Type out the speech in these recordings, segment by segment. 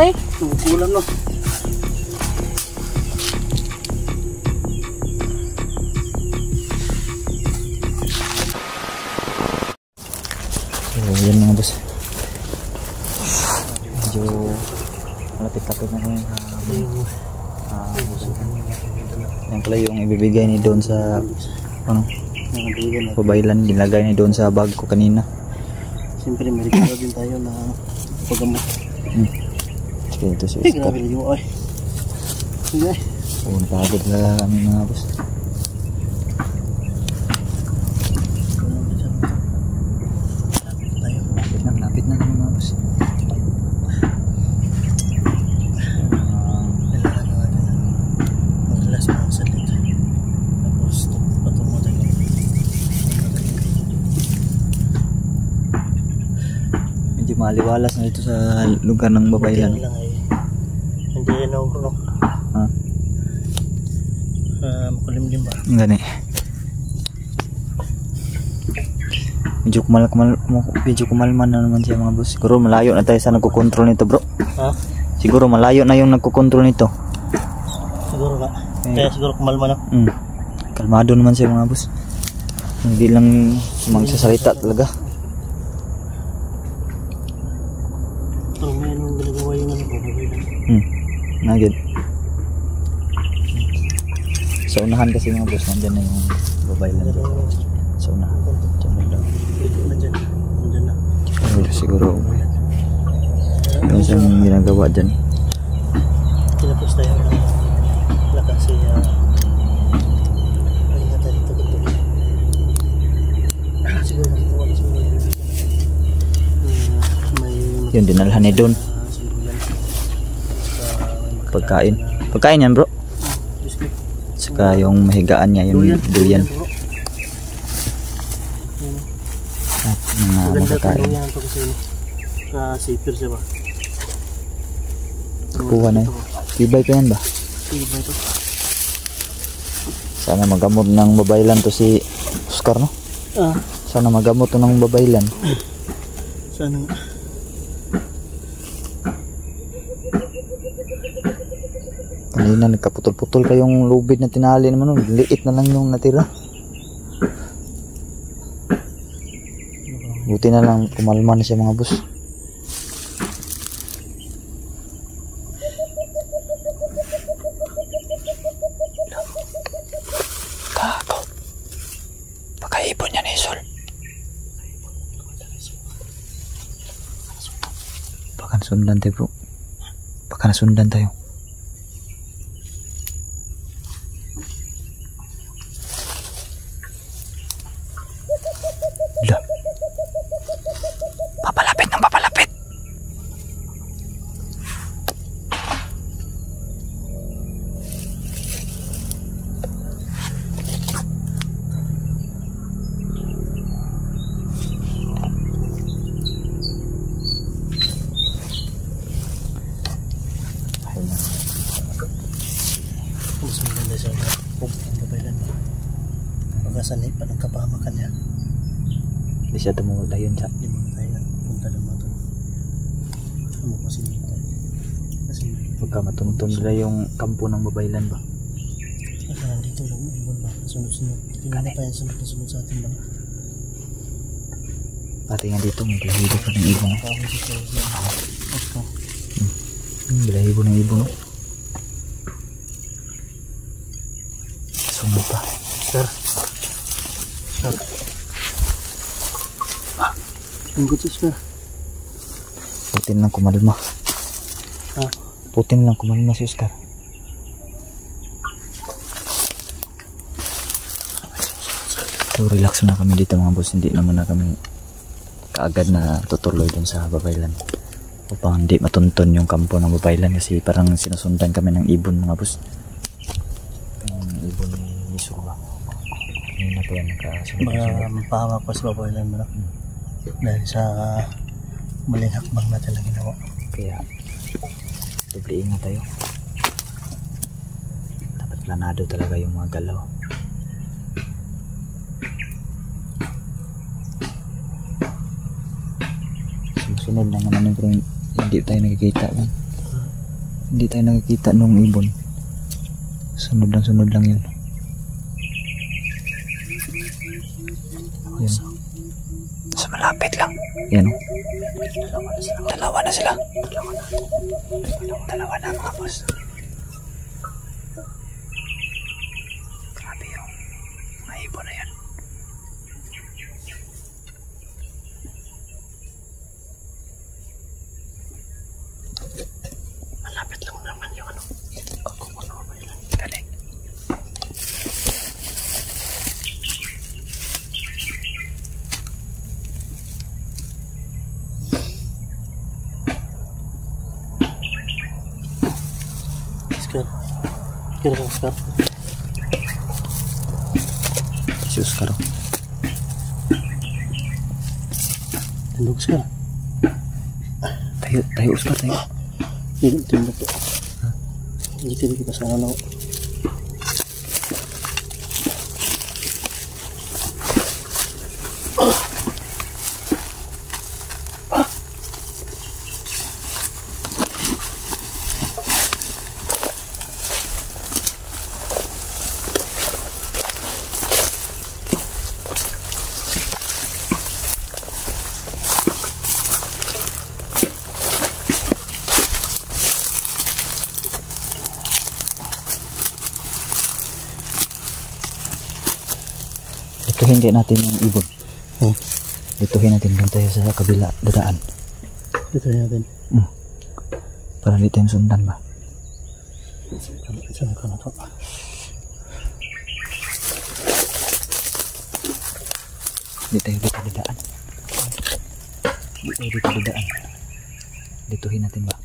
na eh. Kulang no. So yan mga boss. Medyo malapit-lapit na kami yan pala yung ibibigay ni doon sa ano, pabaylan, nilagay ni doon sa bag ko kanina. Siyempre may regalo din tayo na paggamot. Okay, ito si Oscar. Grabe yung ay. Sige. Oo, napagod na kami mga boss. Lapit na kami mga boss. Maglas mga salit. Tapos patungo tayo. Medyo maliwalas na dito sa lugar ng babaylan. Hindi yan ako no. Makulimlim ba? Gani. Medyo kumalman na naman siya mga boss. Siguro malayo na tayo sa nagkukontrol nito bro. Ha? Siguro malayo na yung nagkukontrol nito. Siguro ba? Kaya siguro kumalma na. Kalmado naman siya mga boss. Hindi lang magsasalita talaga. Ito may anong ginagawa yung ano ko. Nagid. Sa unahan kasi mga boss, nandyan na yung babaylan. Sa unahan. Nandyan na. Siguro yung siyang ginagawa dyan. Kinapos tayo ng lakas siya. Ay nga tayo dito. Siguro makitawa ko siguro. Yun, dinalhan ni Don. Pagkain yan bro. Saka yung mahigaan niya, yung duyan. At mga makakain. Safer siya ba? Kuha na yun. Tibay pa yan ba? Tibay to. Sana magamot ng babaylan to si Oscar no? Sana magamot to ng babaylan. Sana. Kanina nagkaputol-putol pa yung lubid na tinali naman. Liit na lang yung natira. Buti na lang kumalma na siya mga boss. Kako. Pagkaipon niya ni Sol. Baka nasundan tayo bro. Baka nasundan tayo. Papalapit ng papalapit. Maganda siya na ang babaylan mo. Pagkasanay pa ng kapahamakan niya. Hindi siya tumulad yun siya. Hindi mga tayo. Punta lang mga ito. Ano kasi dito tayo? Kasi Pagka matuntun nila yung kampo ng babaylan ba? kaya nandito lang ibon ba? Sunod-sunod. Tingnan na tayo sunod sa ating mga. Pati nga dito may balahibo pa ng ibon. Pakawin dito siya. Okay. Balahibo ng ibon no? Sunod pa. Sir. Sir. Tungkol siya sir. Putin lang kumalma. Ha? Putin lang kumalma si Oscar. So relax na kami dito mga boss. Hindi naman na kami kaagad na tutuloy dun sa babaylan. Upang hindi matuntun yung kampo ng babaylan. Kasi parang sinusundan kami ng ibon mga boss. Yung ibon ni Surwa. Ngayon na po yan nakasunod. Mapahamak pa sa babaylan mo na. Dahil sa maling hakbang natin na ginawa. Kaya doble ingat tayo. Dapat planado talaga yung mga galaw. Susunod lang naman yung hindi tayo nakikita lang. Hindi tayo nakikita nung ibon. Sunod lang yun. Yan. Sa malapit lang. Yan o. Dalawa na sila. Dalawa na mga boss. Grabe yung mga ibon na yan. Malapit lang naman yung ano. Kung ano ba yun. Galing. Oscar. Si Oscar. Tunduk Oscar. Tayo Oscar, tayo. Hindi, tunduk po. Hindi kita sana na. Dituhin natin yung ibon. Dituhin natin doon tayo sa kabila dadaan. Dituhin natin. Para di tayo sundan ba? Saan ka na to? Di tayo dito dadaan. Dituhin natin ba?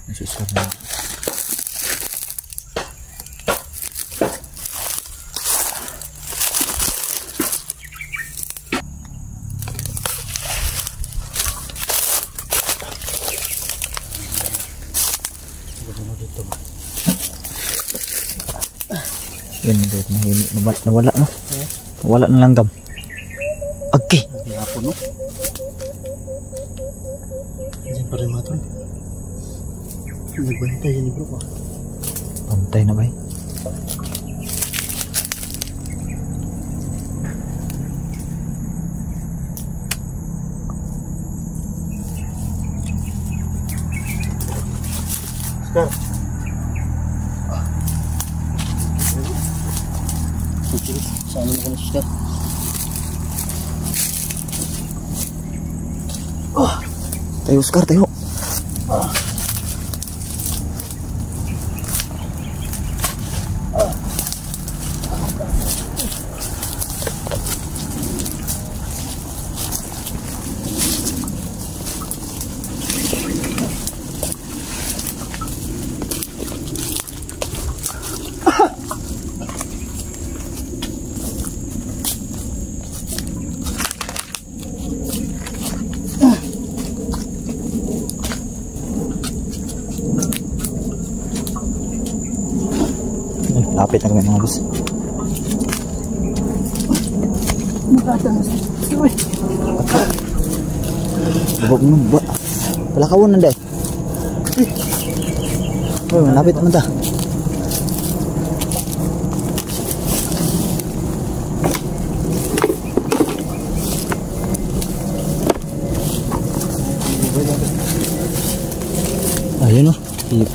Nasusunod na. Yan dito nawala no. Nawala na langgam. Okay. Hapon no. Diyan pa rin matol. Nagbantay yan bro pa. Pantay na ba? Oscar. Saan mo ko Oscar? Tayo Oscar, tayo. Lapit na kami mga boss. Bubog mo ba? Palakawon na dahil. Uy, malapit naman ta. Ayun o.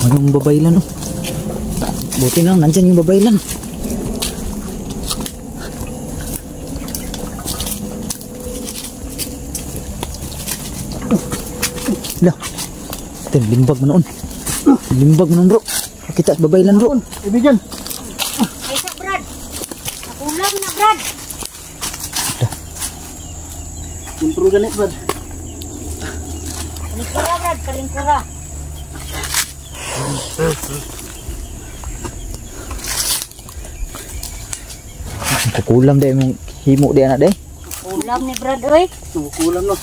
Anong babaylan o. Buti nga, nandyan yung babaylan. Lah, ito, limbag mo noon. Limbag mo noon bro. Kita babaylan bro. Ibigan. Isa Brad. Nakulam na Brad. Impro ganit Brad. Kalingkura Brad, kalingkura. Kukulam deh mong himo deh anak deh. Kulam ni Brad oy. Kukulam no.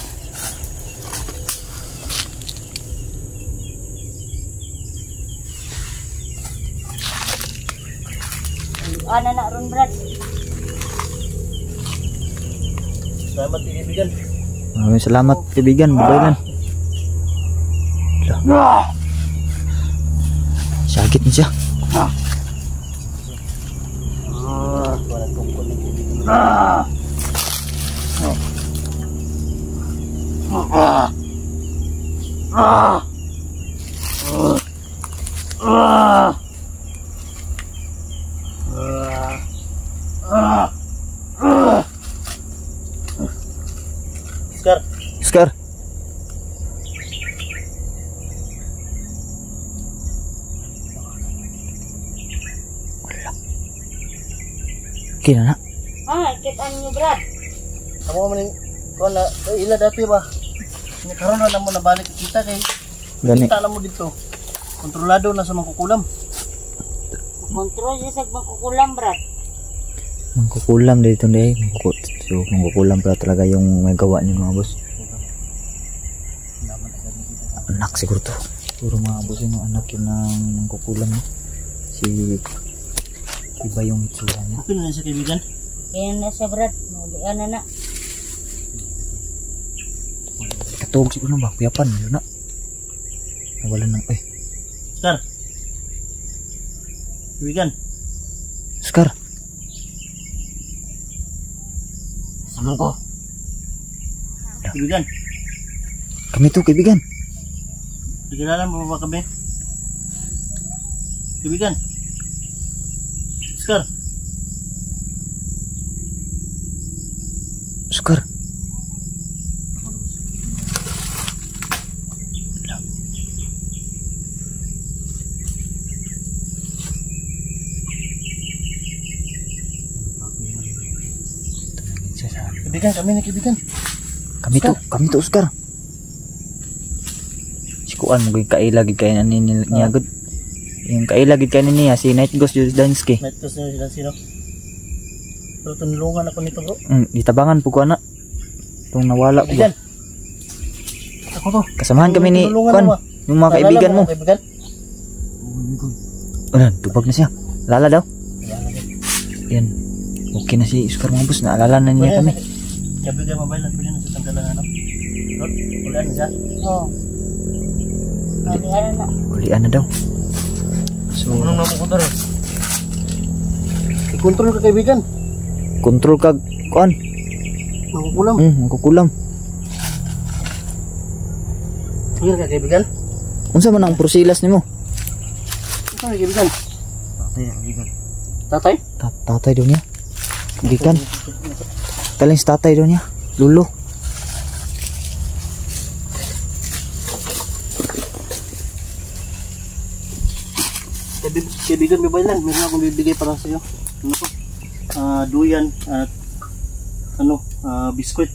Ana na ron Brad. Selamat kaibigan. Maraming salamat kaibigan, babaylan. Sakit na siya. Walang tungkol ng kaibigan. Oscar, Oscar. Okay na na. Kitaan niyo, Brad. ako man wala ila dati ba. Ni karon na mo nabalik kita kay Gani. kita na mo dito. Kontrolado na sa mangkukulam. Kontrol siya sa magkukulam, Brad. Mangkukulam dito deh. So mangkukulam pala talaga yung may gawa niyo mga boss. Anak siguro to. Siguro mga boss yung anak yun ng mangkukulam. No? Si iba yung itsura niya. Okay na siya kaibigan. Kaya na siya, Brad. Naulian na. Katulog siguro na ba? Kuyapan yun na. Nawalan ng Oscar. Kaibigan. Oscar. Sama ko. Kaibigan. Kami to kaibigan. Kilala mo ba kami? Kaibigan. Oscar. Oscar. Kaibigan, kami ni kaibigan. Kami to Oscar. Sikuan mo gid kailagid kay ani niya gud. Yung kailagid kay niya si Night Ghost Judansky. Night Ghost Judansky no. Pero tunulungan ako nito bro. Ditabangan po ko ana. Tung nawala ko. Kaibigan. Ako to. Kasamahan kami ni Kon, yung mga kaibigan mo. Kaibigan. Ano, tubag na siya. Lala daw. Yan. Okay na si Oscar mga boss, naalala na niya kami. Kaibigan mobile lang pwede na sa tanggalan ano. Rod, ulan na siya. Oo. Naulian na. Ulian na daw. So, Anong naman ko daro? I-control ka kaibigan. control kag kuan. Mangkukulam. Mangkukulam. Sige ka kaibigan. Unsa man ang prosilas nimo? Ito na kaibigan. Tatay? Tatay daw niya. Gikan. Taling sa tatay daw niya. Lulo. Kaibigan mo ba yan? Meron akong bibigay para sa iyo. Ano to? Duyan at biskwit.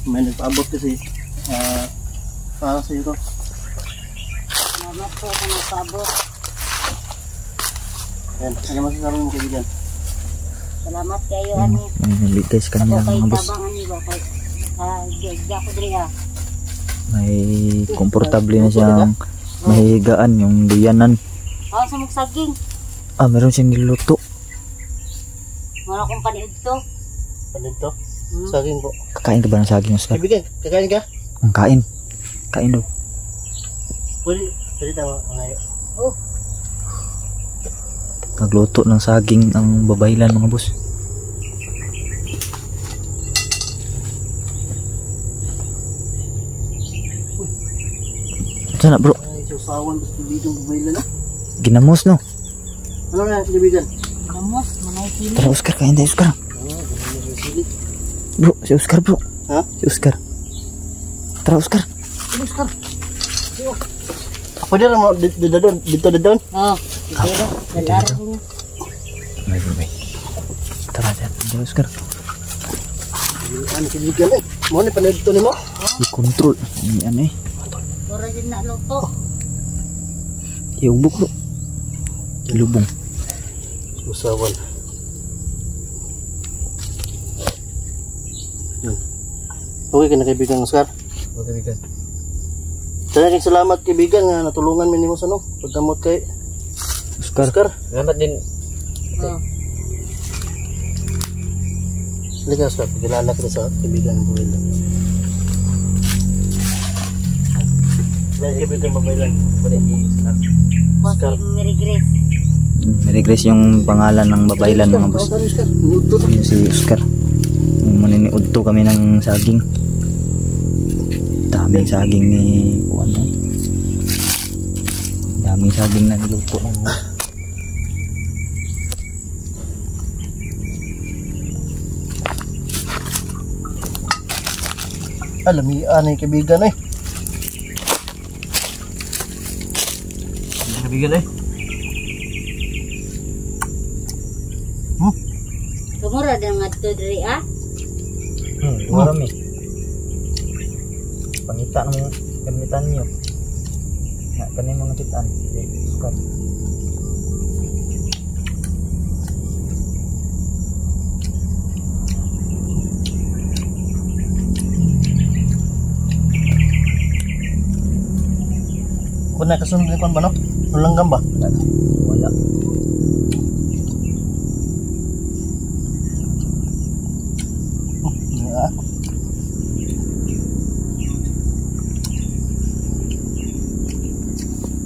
May nagpaabot kasi para sa iyo to. Salamat po sa nagpaabot. Yan, ano masasabi mo kaibigan? Salamat kayo, ani. Nabigay sa kanila Ako kay mga boss. tabangan niyo ba? Gagya ko diri ha. May komportable na siyang mahigaan yung duyanan. Sa magsaging. Meron siyang niluto. Wala akong paniid to. Ano to? Saging po. Kakain ka ba ng saging, Oscar? Kaibigan, kakain ka? Ang kain. Kain daw. Pwede tama. Oh, Nagluto ng saging ang babaylan mga boss. Ito na bro. Ay, susawan basta bidong bumayla na. Ginamos no. Ano na kaibigan? gamos, manay kini. Tara Oscar, kain tayo Oscar. Bro, si Oscar bro. Ha? Si Oscar. Tara Oscar. Oscar. Pwede lang mo dito doon. Oh, pero dalaro niyo. May. Tara Oscar. Ano kaibigan eh? Mo ni panadto nimo? I-control. Ini ano eh. Ora din na luto. Iubok bro. Ilubong. Usawan. Okay ka na kaibigan Oscar? Okay kaibigan. Salamat salamat kaibigan nga natulungan mi nimo sa no pagdamot kay Oscar. Salamat din. Oh. Liga Oscar, kilala kita sa kaibigan ko rin. Dahil kaibigan mabaylan. Pwede i-start. Boss, Mary Grace. Mary Grace yung pangalan ng babaylan mga boss. Yun si Oscar. Maniniud to kami ng saging. Daming saging ni ano. Daming saging na niluto ng Lamian ay kaibigan eh. Kaibigan eh. Kumura din nga ito diri ah. marami. Pangita ng gamitan nyo. Nga kanin mga kitaan. Oscar. Kung nakasunod ni Kwan ba no? Nulanggam ba? Wala.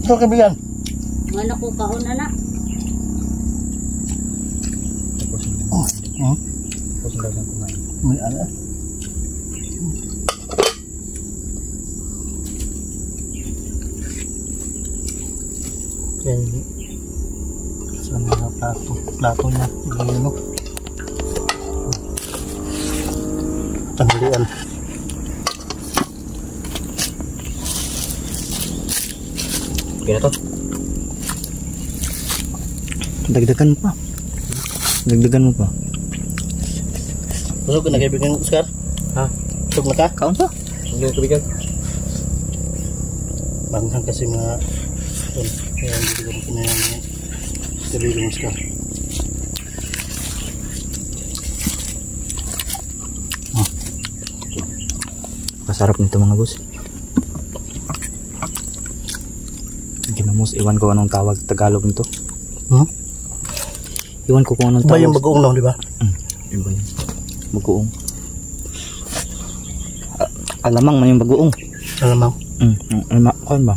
Ito kaibigan. Ano ko kahon anak? Tapos tapos daw siyang kumain. May ano? Yan. Sa mga plato niya. Ano? Tanghalian. Okay na to. Dagdagan mo pa. Dagdagan mo pa. Busog ka na kaibigan, Oscar? Ha? Busog na ka? Kaon pa. Busog na kaibigan. Banghang kasi mga kaya hindi ko na yung kaibigan, Oscar. Pasarap nito mga boss. Ginamos, iwan ko anong tawag Tagalog nito. Iwan ko kung anong Ba tawag. yung bagoong lang, di ba? Iba yun. Bagoong. Alamang man yung bagoong. Alamang. Alamang, kaon ba?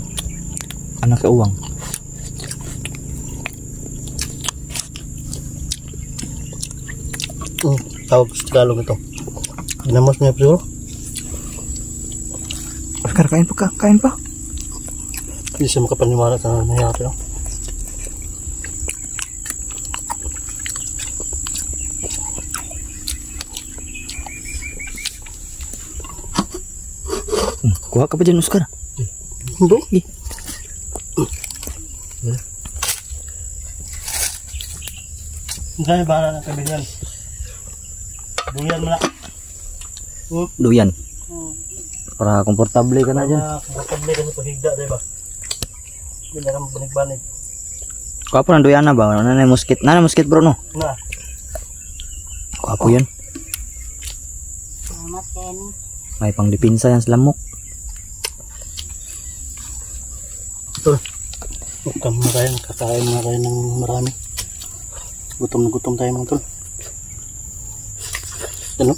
Anak ka uwang. Tawag sa Tagalog ito. Ginamos mo yung siguro? Oscar, kain pa ka? Kain pa? Hindi siya makapaniwala sa nangyari. Kuha ka pa dyan, Oscar. Hindi. Kaya bahala ng kaibigan. Duyan mo na. Duyan. Para komportable ka na dyan. Komportable ka sa paghigda, diba? Hindi na kang banig-banig. Kuha po ng duyan na ba? Nanay musket. Nanay musket bro, no? Na. Kuha po yan. Salamat kayo ni. May pang dipinsa yan sa lamok. Ito. Huwag na tayo. Kakain na tayo ng marami. Gutom na gutom tayo mga tol. Ano?